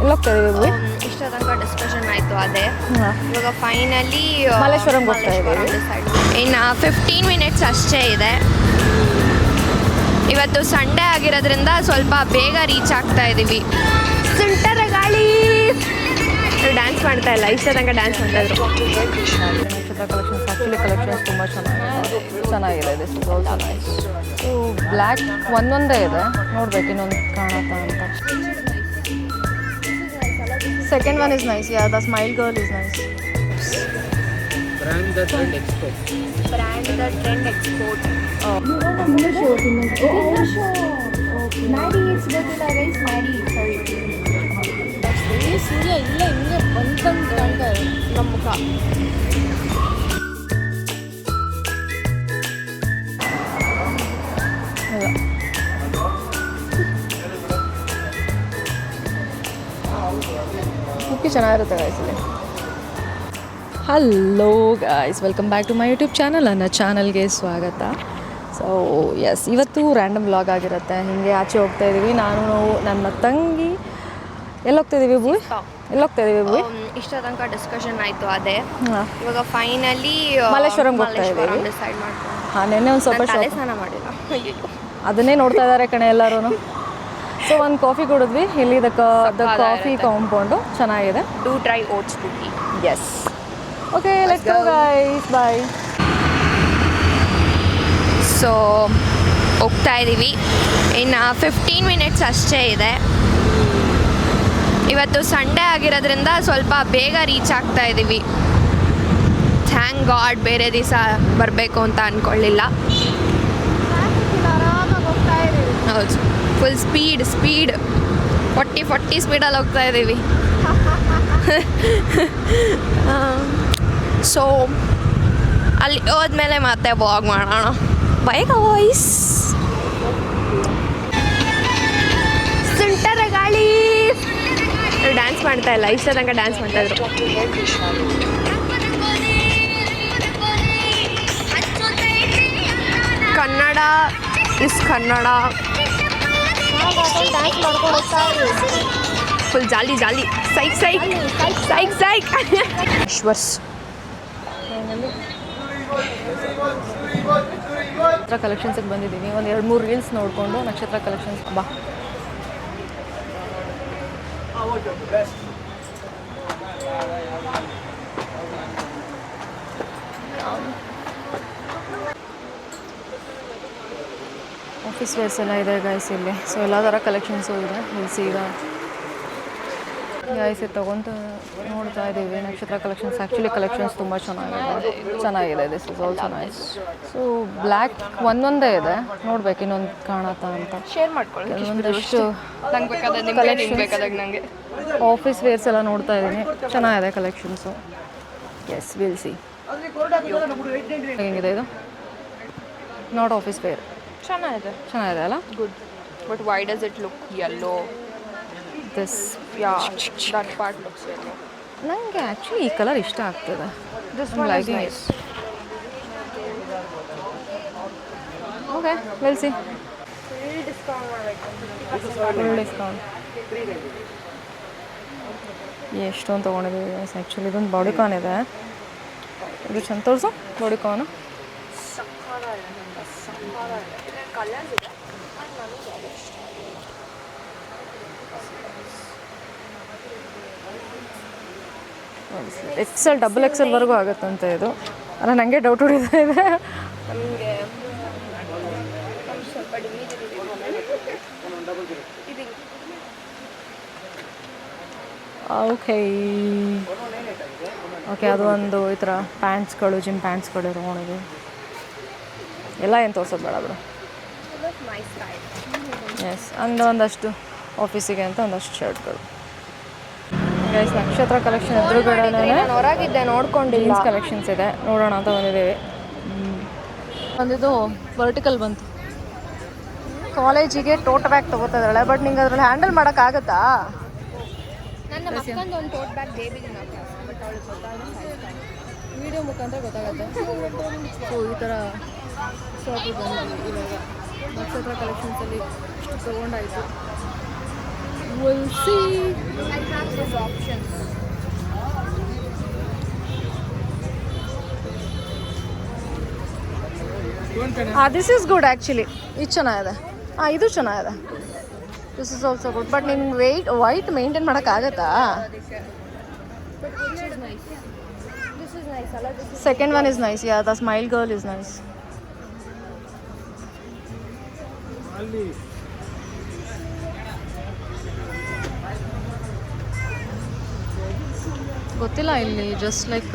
ಎಲ್ಲಿ ಹೋಗ್ತಾ ಇದೀವಿ? ಇಷ್ಟ ತನಕ ಡಿಸ್ಕಷನ್ ಆಯಿತು ಅದೇ. ಇವಾಗ ಫೈನಲಿ ಮಲ್ಲೇಶ್ವರಂಗೆ ಹೋಗ್ತಾ ಇದ್ದೀವಿ. ಇನ್ನು 15 ಮಿನಿಟ್ಸ್ ಅಷ್ಟೇ ಇದೆ. ಇವತ್ತು ಸಂಡೇ ಆಗಿರೋದ್ರಿಂದ ಸ್ವಲ್ಪ ಬೇಗ ರೀಚ್ ಆಗ್ತಾ ಇದ್ದೀವಿ. ಸುಂಟರ ಗಾಳಿ ಡ್ಯಾನ್ಸ್ ಮಾಡ್ತಾ ಇಲ್ಲ, ಇಷ್ಟ ತನಕ ಡ್ಯಾನ್ಸ್ ಮಾಡ್ತಾಯಿದ್ರು. ನಕ್ಷತ್ರ ಕಲೆಕ್ಷನ್ಸ್ ಆ್ಯಕ್ಚುಲಿ ಕಲೆಕ್ಷನ್ಸ್ ತುಂಬ ಚೆನ್ನಾಗಿದೆ. This is also nice. Black ಒಂದೊಂದೇ ಇದೆ, ನೋಡ್ಬೇಕು ಇನ್ನೊಂದು ಕಾಣತ್ತಾ ಅಂತ. Second one is nice. Yeah, the smile girl is nice. Brand the Trend Export. Brand the Trend Export. Oh. In the show. Okay. Maddie, it's Godzilla, guys. Maddie, sorry. ಸೂರ್ಯ ಇಲ್ಲ ಹಿಂಗೆ ಬಂತಂದು ಕಾಣ್ತಾ ಇದೆ ನಮ್ಮ ಮುಖ. ಕುಕ್ಕಿ ಚೆನ್ನಾಗಿರುತ್ತೆ ಗಾಯ್ಸ್ ಇಲ್ಲಿ. Hello guys, welcome back to my YouTube channel. ನನ್ನ ಚಾನಲ್ಗೆ ಸ್ವಾಗತ. ಸೊ ಎಸ್, ಇವತ್ತು ರ್ಯಾಂಡಮ್ ವ್ಲಾಗ್ ಆಗಿರುತ್ತೆ. ಹೀಗೆ ಆಚೆ ಹೋಗ್ತಾ ಇದ್ದೀವಿ, ನಾನು ನನ್ನ ತಂಗಿ. ಎಲ್ಲಿ ಹೋಗ್ತಾ ಇದ್ದೀವಿ ಬೂಯ್? ಎಲ್ಲಿ ಹೋಗ್ತಾ ಇದ್ದೀವಿ ಬೂಯ್? ಇಷ್ಟ ತನಕ ಡಿಸ್ಕಷನ್ ಆಯಿತು ಅದೇ. ಇವಾಗ ಫೈನಲಿ ಮಲ್ಲೇಶ್ವರಂಗೆ ಹೋಗ್ತಾ ಇದ್ದೀವಿ. ಡಿಸೈಡ್ ಮಾಡ್ಕೊಂಡು. ಹಾಂ, ನೆನ್ನೆ ಒಂದು ಸ್ವಲ್ಪ ತಲೆ ಸ್ನಾನ ಮಾಡಿಲ್ಲ, ಅದನ್ನೇ ನೋಡ್ತಾ ಇದ್ದಾರೆ ಕಣೆ ಎಲ್ಲರೂ. ಸೊ ಒಂದು ಕಾಫಿ ಕುಡಿದ್ವಿ ಇಲ್ಲಿ. ದ ಕಾಫಿ ಕಾಂಪೌಂಡು ಚೆನ್ನಾಗಿದೆ. Do try oats cookie. Yes, okay, let's go guys, bye. So ಹೋಗ್ತಾ ಇದ್ದೀವಿ, ಇನ್ನು 15 ಮಿನಿಟ್ಸ್ ಅಷ್ಟೇ ಇದೆ. ಇವತ್ತು ಸಂಡೇ ಆಗಿರೋದ್ರಿಂದ ಸ್ವಲ್ಪ ಬೇಗ ರೀಚ್ ಆಗ್ತಾ ಇದ್ದೀವಿ. ಥ್ಯಾಂಕ್ ಗಾಡ್, ಬೇರೆ ದಿವಸ ಬರಬೇಕು ಅಂತ ಅಂದ್ಕೊಳ್ಳಿಲ್ಲ. ಹೌದು, ಫುಲ್ ಸ್ಪೀಡ್ 40 ಸ್ಪೀಡಲ್ಲಿ ಹೋಗ್ತಾ ಇದ್ದೀವಿ. ಸೊ ಅಲ್ಲಿ ಹೋದ್ಮೇಲೆ ಮತ್ತೆ ವ್ಲಾಗ್ ಮಾಡೋಣ. By guys. ಸುಂಟರ ಗಾಳಿ ಡ್ಯಾನ್ಸ್ ಮಾಡ್ತಾ ಇಲ್ಲ, ಇಷ್ಟ ತನಕ ಡ್ಯಾನ್ಸ್ ಮಾಡ್ತಾಯಿದ್ರು. Kannada is Kannada. Full jolly psych. Eshwars Nakshatra ಕಲೆಕ್ಷನ್ಸಿಗೆ ಬಂದಿದ್ದೀವಿ. ಒಂದು 2-3 ರೀಲ್ಸ್ ನೋಡಿಕೊಂಡು ನಕ್ಷತ್ರ ಕಲೆಕ್ಷನ್ಸ್ ಬಾ. ಆಫೀಸ್ ವೇರ್ಸ್ ಎಲ್ಲ ಇದೆ ಗೈಸ್ ಇಲ್ಲಿ. ಸೊ ಎಲ್ಲ ಥರ ಕಲೆಕ್ಷನ್ಸು ಇದೆ ಇಲ್ಲಿ. ಸೀದಾ ಗೈಸ್ ತೊಗೊಂತ ನೋಡ್ತಾ ಇದ್ದೀವಿ. ನಕ್ಷತ್ರ ಕಲೆಕ್ಷನ್ಸ್ ಆ್ಯಕ್ಚುಲಿ ಕಲೆಕ್ಷನ್ಸ್ ತುಂಬ ಚೆನ್ನಾಗಿದೆ. This is also nice. So black ಒಂದೊಂದೇ ಇದೆ, ನೋಡ್ಬೇಕು ಇನ್ನೊಂದು ಕಾಣತ್ತಾ ಅಂತ. ಶೇರ್ ಮಾಡ್ಕೊಳ್ಳಿ ಒಂದಷ್ಟು ನನಗೆ. ಆಫೀಸ್ ವೇರ್ಸ್ ಎಲ್ಲ ನೋಡ್ತಾ ಇದ್ದೀನಿ, ಚೆನ್ನಾಗಿದೆ ಕಲೆಕ್ಷನ್ಸು. S, will see. ಹೆಂಗಿದೆ ಇದು? Not office wear. ಚೆನ್ನಾಗಿದೆ ಅಲ್ಲ? Good. But why does it look yellow? This that part looks yellow. ನನಗೆ ಆ್ಯಕ್ಚುಲಿ ಈ ಕಲರ್ ಇಷ್ಟ ಆಗ್ತದೆ. This one is nice. Okay, will see. Full discount ಎಷ್ಟೊಂದು ತೊಗೊಂಡಿದ್ದೀವಿ ಆ್ಯಕ್ಚುಲಿ. ಇದೊಂದು ಬಾಡಿಕಾನ್ ಇದೆ, ಇದು ಚಂದ ತೋರಿಸು. ಬಾಡಿಕಾನು XL XXLವರೆಗೂ ಆಗುತ್ತಂತೆ ಇದು. ಅಲ್ಲ, ನನಗೆ ಡೌಟ್ ಹೊಡಿತಾ ಇದೆ. ನಮಗೆ ಓಕೆ, ಅದು ಒಂದು ಈ ಥರ ಪ್ಯಾಂಟ್ಸ್ಗಳು, ಜಿಮ್ ಪ್ಯಾಂಟ್ಸ್ಗಳು ತೊಗೊಂಡಿದ್ವಿ. ಎಲ್ಲ ಏನು ತೋರ್ಸೋದು ಬೇಡ ಬಿಡು. ಎಸ್, ಒಂದಷ್ಟು ಆಫೀಸಿಗೆ ಅಂತ ಒಂದಷ್ಟು ಶರ್ಟ್ಗಳು. ಗೈಸ್, ನಕ್ಷತ್ರ ಕಲೆಕ್ಷನ್ ಎದುರುಗಡೆ ಹೊರಗಿದ್ದೆ ನೋಡ್ಕೊಂಡಿಲ್ಲ. ಜೀನ್ಸ್ ಕಲೆಕ್ಷನ್ಸ್ ಇದೆ, ನೋಡೋಣ ಅಂತ ಬಂದಿದ್ದೀವಿ. ಒಂದಿದು ವರ್ಟಿಕಲ್ ಬಂತು. ಕಾಲೇಜಿಗೆ ಟೋಟ್ ಬ್ಯಾಗ್ ತೊಗೋತಾ ಇದ್ದಾಳೆ, ಬಟ್ ನಿಂಗೆ ಅದ್ರಲ್ಲಿ ಹ್ಯಾಂಡಲ್ ಮಾಡೋಕ್ಕಾಗತ್ತಾ? ನನ್ನ ಮಕ್ಕಂದು ಒಂದು ಟೋಟ್ ಬ್ಯಾಗ್ ಬೇಬಿಗೆ ಬಟ್ ಅವಳಿಗೆ ವಿಡಿಯೋ ಮುಖಾಂತರ ಗೊತ್ತಾಗುತ್ತೆ. ಸೊ ಈ ಥರ ಶಾಪಿಗೆ ಬಂದಿದ್ದೀವಿ ಇವಾಗ. ನಕ್ಷತ್ರ ಕಲೆಕ್ಷನ್ಸಲ್ಲಿ ಇಷ್ಟು ತೊಗೊಂಡಾಯಿತು. Will see. This is good actually. ಇದು ಚೆನ್ನಾಗಿದೆ. ಇದು ಚೆನ್ನಾಗಿದೆ. This is also good. But ನಿನ್ನ ವೈಟ್ ಮೇಂಟೈನ್ ಮಾಡೋಕ್ಕಾಗತ್ತಾ? Second one is nice. Yeah, the smile girl is nice. ಗೊತ್ತಿಲ್ಲ, ಇಲ್ಲಿ ಜಸ್ಟ್ ಲೈಕ್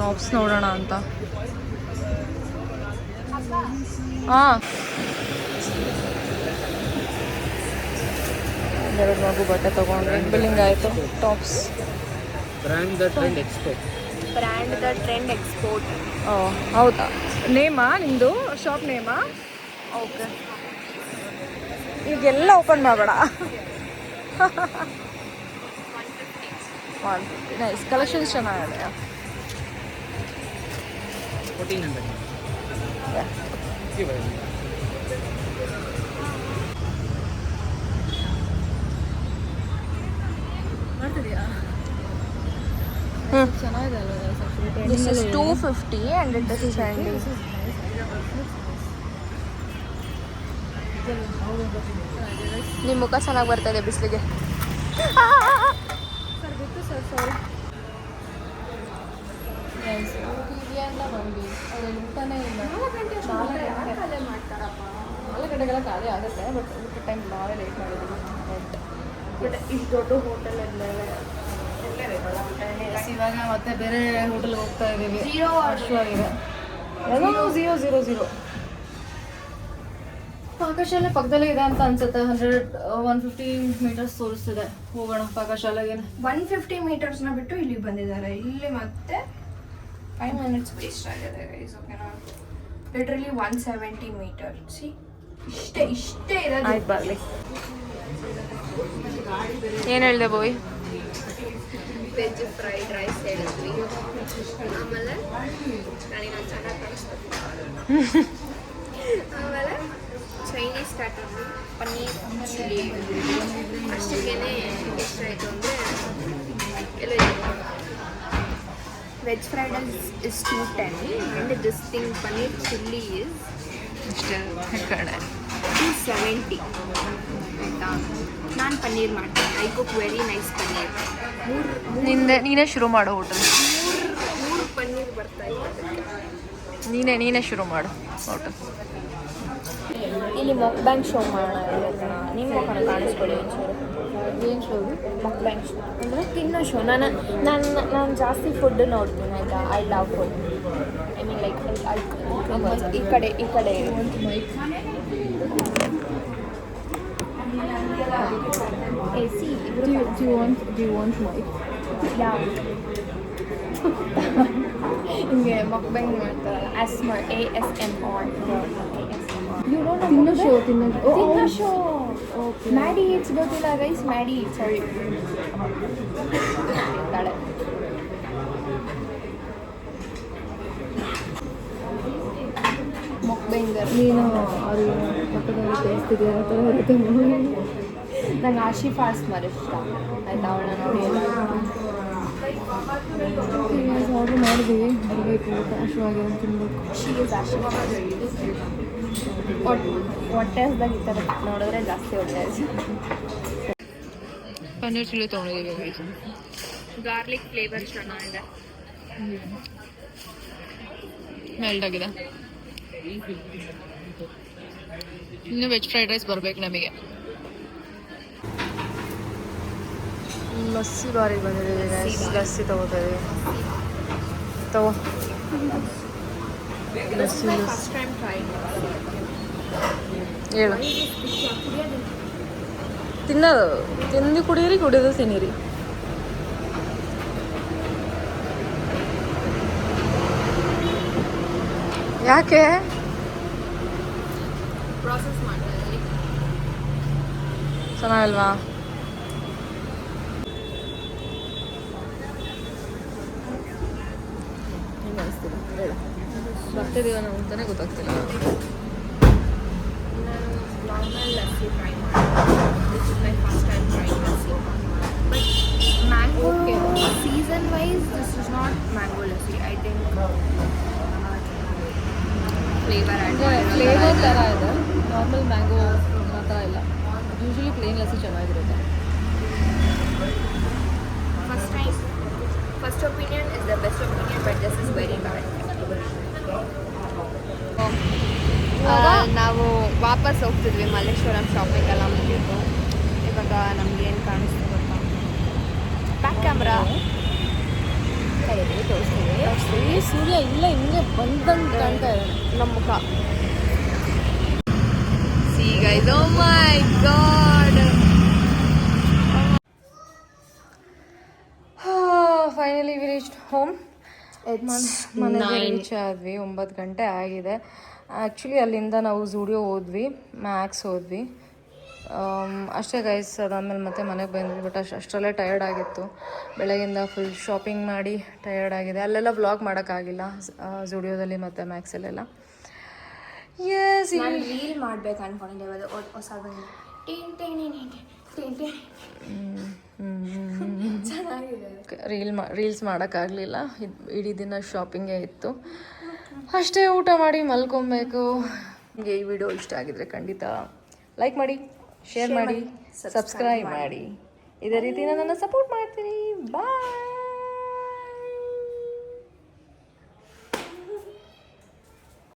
ಟಾಪ್ಸ್ ನೋಡೋಣ ಅಂತ. ಹಾಂ, ಎರಡು ಮಗು ಬಟ್ಟೆ ತೊಗೊಂಡ್ರೆ ಬಿಲ್ಲಿಂಗ್ ಆಯಿತು. Tops brand the trend export. ಓ ಹೌದಾ? ನೇಮಾ ನಿಮ್ಮದು ಶಾಪ್ ನೇಮಾ? ಓಕೆ, ಈಗೆಲ್ಲ ಓಪನ್ ಮಾಡಬೇಡ. 150 ನೈಸ್. ಕಲೆಕ್ಷನ್ಸ್ ಚೆನ್ನಾಗಿದೆ. 1400. ಮಾಡ್ತಿದ್ಯಾ? ಚೆನ್ನಾಗಿದೆ ಅಲ್ವಾ? This is 250 and it is trendy. ನಿಮ್ಮ ಮುಖ ಚೆನ್ನಾಗಿ ಬರ್ತಾಯಿದೆ ಬಿಸಿಲಿಗೆ. ಸರ್ ಗೊತ್ತು ಸರ್, ಸಾರಿ. ಬಂದು ಅದ್ರಲ್ಲಿ ಊಟನೇ ಇಲ್ಲ. 4 ಗಂಟೆಗೆಲ್ಲ ಖಾಲಿ ಆಗುತ್ತೆ. ಬಟ್ ಊಟ ಟೈಮ್ ನಾವೇ ಲೇಟ್ ಮಾಡಿದ್ದೀವಿ. ಬಟ್ ಇಷ್ಟು ದೊಡ್ಡ ಹೋಟೆಲ್ ಇವಾಗ ಮತ್ತೆ ಬೇರೆ ಹೋಟೆಲ್ಗೆ ಹೋಗ್ತಾ ಇದ್ದೀವಿ. ಅಶ್ವಾಗಿದೆ. ಏನೋ 000. ಪಾಕಶಾಲೆ ಪಕ್ಕದಲ್ಲೇ ಇದೆ ಅಂತ ಅನ್ಸುತ್ತೆ. 150 ಮೀಟರ್ಸ್ ತೋರಿಸ್ತಿದೆ. ಹೋಗೋಣ ಪಾಕಶಾಲೆಗೆ. 150 ಮೀಟರ್ಸ್ನ ಬಿಟ್ಟು ಇಲ್ಲಿಗೆ ಬಂದಿದ್ದಾರೆ. ಇಲ್ಲಿ ಮತ್ತೆ 5 ಮಿನಿಟ್ಸ್ ವೇಸ್ಟ್ ಆಗಿದೆ ಗೈಸ್. ಓಕೆನಾ? Literally 170 metre. ಸಿ, ಇಷ್ಟೇ ಇರೋದು. ಆಯ್ತು, ಬರಲಿ. ಏನು ಹೇಳಿದೆ ಬೋಯ್? ವೆಜ್ ಫ್ರೈಡ್ ರೈಸ್ ಹೇಳಿದ್ವಿ. ಆಮೇಲೆ ನನಗೆ ಚೆನ್ನಾಗಿ ಕಾಣಿಸ್ತದೆ. ಆಮೇಲೆ ಚೈನೀಸ್ ಸ್ಟಾರ್ಟರ್ ಪನ್ನೀರ್ ಚಿಲ್ಲಿ. ಅಷ್ಟಕ್ಕೇನೆ ಎಷ್ಟಾಯಿತು ಅಂದರೆ ಎಲ್ಲ veg fried rice is 210 and this thing paneer chilli is ಕಡೆ 270. ಆಯಿತಾ? ನಾನು ಪನ್ನೀರ್ ಮಾಡ್ತೀನಿ. I cook very nice paneer. ನೀನೇ ಶುರು ಮಾಡು ಹೋಟೆಲ್. ಮೂರು ಪನ್ನೀರ್ ಬರ್ತಾ ಇತ್ತು. ನೀನೇ ಶುರು ಮಾಡು ಹೋಟೆಲ್. ಇಲ್ಲಿ ಮೊಕ್ಬ್ಯಾಂಗ್ ಶೋ ಮಾಡೋಣ. ನಿಮ್ಮ ಮುಖನ ಕಾಣಿಸ್ಕೊಳ್ಳಿ ಒಂಚೂರು. ಏನು ಶೋ? ಮೊಕ್ಬ್ಯಾಂಗ್ ಶೋ ಅಂದರೆ ತಿನ್ನೋ ಶೋ. ನಾನು ಜಾಸ್ತಿ ಫುಡ್ ನೋಡ್ತೀನಿ. ಆಯಿತಾ? I love food. I mean like ಈ ಕಡೆ C. Do you want mic? ಹಿಂಗೆ ಮೊಕ್ಬ್ಯಾಂಗ್ ಮಾಡ್ತಾರಲ್ಲ, ASMR. ತಿನ್ನೋ ಶೋ. ತಿನ್ನೋ ಶೋ. ಮ್ಯಾಡಿ ಈಟ್ಸ್ ಗೊತ್ತಿಲ್ಲ ಗೈಸ್? ಮ್ಯಾಡಿ ಈಟ್ಸ್ ಸಾರಿ ತಾಳೆ. ಮೊಕ್ಬ್ಯಾಂಗರ್. ನೀನು ಅವ್ರಿಗೆ ಪಕ್ಕದಲ್ಲಿ ತೋರಿಸ್ತಿದ್ಯಾ? ಆ ಥರ ಇರುತ್ತೆ. ನಂಗೆ ಆಶಿಫಾ ಅಸ್ಮರ್ ಇಷ್ಟ. ಆಯಿತಾ? ಅವಳನ್ನ ನೋಡಿ ಆರ್ಡ್ರ್ ಮಾಡಿದ್ದೀವಿ. ಬರಬೇಕು. ಊಟ ಅಶ್ವಾಗಿದೆ, ತಿನ್ಬೇಕು. She is Ashifa. ಹೊಟ್ಟೆ ಹಸ್ದಾಗ ಈ ಥರ ನೋಡಿದ್ರೆ ಜಾಸ್ತಿ ಹೊಟ್ಟೆ ಹಸಿ. ಪನ್ನೀರ್ ಚಿಲ್ಲಿ ತೊಗೊಂಡಿದ್ದೀವಿ. ಗಾರ್ಲಿಕ್ ಫ್ಲೇವರ್ ಚೆನ್ನಾಗಿದೆ. ಮೆಲ್ಟ್ ಆಗಿದೆ. ಇನ್ನು ವೆಜ್ ಫ್ರೈಡ್ ರೈಸ್ ಬರಬೇಕು ನಮಗೆ. ಲಸ್ಸಿ ಬಾರಿಗೆ ಬಂದಿದ್ದೀವಿ. ಲಸ್ಸಿ ತಗೋತಾ ಇದೀವಿ. ತಗೋ ಲಸ್ಸಿ. First time try. ಹೇಳು. ತಿನ್ನೋದು ತಿಂದು ಕುಡೀರಿ, ಕುಡಿಯೋದು ತಿನ್ನೀರಿ. ಯಾಕೆ? ಪ್ರಾಸೆಸ್ ಮಾಡ್ತಾ ಇದ್ದೀನಿ. ಚೆನ್ನಾಗಿಲ್ವಾ? ಹೆಂಗೆ ಅನಿಸ್ತಿಲ್ಲ? ಹೇಳು. ಬರ್ತಿದ್ದೀವ ನಾವು ಅಂತಾನೆ ಗೊತ್ತಾಗ್ತಿಲ್ಲ. ನಾನು ನಾರ್ಮಲ್ ಲಸ್ಸಿ ಟ್ರೈ ಮಾಡಿದೆ. This is my first time try lassi. But mango season wise this is not mango lassi. I think flavour add flavour ಥರ ಇದೆ, ನಾರ್ಮಲ್ ಮ್ಯಾಂಗೋ ಆ ಥರ ಇಲ್ಲ. ಯೂಶ್ವಲಿ ಪ್ಲೇನ್ ಲಸ್ಸಿ ಚೆನ್ನಾಗಿರುತ್ತೆ. First opinion is the best opinion, but this is very bad. ನಾವು ವಾಪಸ್ ಹೋಗ್ತಿದ್ವಿ, Malleshwaram shopping ಎಲ್ಲ ಮುಗಿತು. ಇವಾಗ ನಮ್ಗೆ ಏನು ಕಾಣಿಸ್ತು ಗೊತ್ತಾ, ಬ್ಯಾಕ್ ಕ್ಯಾಮ್ರಾ ತೋರಿಸ್ತೀವಿ. ಸೂರ್ಯ ಇಲ್ಲ ಹಿಂಗೆ ಬಂದಂಗೆ ಕಾಣ್ತಾ ಇದೆ ನಮ್ಮ ಮುಖ. See guys, oh my god. Finally we reach home. ಮನೆಗೆ 9. ರೀಚ್ ಆದ್ವಿ, 9 ಗಂಟೆ ಆಗಿದೆ. ಆ್ಯಕ್ಚುಲಿ ಅಲ್ಲಿಂದ ನಾವು ಝೂಡಿಯೋ ಹೋದ್ವಿ, ಮ್ಯಾಕ್ಸ್ ಹೋದ್ವಿ, ಅಷ್ಟೇ ಗೈಸ್. ಅದಾದಮೇಲೆ ಮತ್ತೆ ಮನೆಗೆ ಬಂದ್ವಿ. ಬಟ್ ಅಷ್ಟರಲ್ಲೇ ಟಯರ್ಡ್ ಆಗಿತ್ತು, ಬೆಳಗ್ಗಿಂದ ಫುಲ್ ಶಾಪಿಂಗ್ ಮಾಡಿ ಟಯರ್ಡ್ ಆಗಿದೆ. ಅಲ್ಲೆಲ್ಲ ವ್ಲಾಗ್ ಮಾಡೋಕ್ಕಾಗಿಲ್ಲ ಝೂಡಿಯೋದಲ್ಲಿ ಮತ್ತು ಮ್ಯಾಕ್ಸಲ್ಲೆಲ್ಲ. ಎಸ್, ನಾನು ರೀಲ್ ಮಾಡ್ಬೇಕು ಅನ್ಕೊಂಡಿದ್ದೆ ಹೊಸ ರೀಲ್ಸ್ ಮಾಡೋಕ್ಕಾಗಲಿಲ್ಲ. ಇಡೀ ದಿನ ಶಾಪಿಂಗೇ ಇತ್ತು. ಅಷ್ಟೇ, ಊಟ ಮಾಡಿ ಮಲ್ಕೊಬೇಕು. ನಿಮಗೆ ಈ ವಿಡಿಯೋ ಇಷ್ಟ ಆಗಿದ್ರೆ ಖಂಡಿತ ಲೈಕ್ ಮಾಡಿ, ಶೇರ್ ಮಾಡಿ, ಸಬ್ಸ್ಕ್ರೈಬ್ ಮಾಡಿ. ಇದೇ ರೀತಿ ನನ್ನನ್ನು ಸಪೋರ್ಟ್ ಮಾಡ್ತೀನಿ. ಬಾಯ್.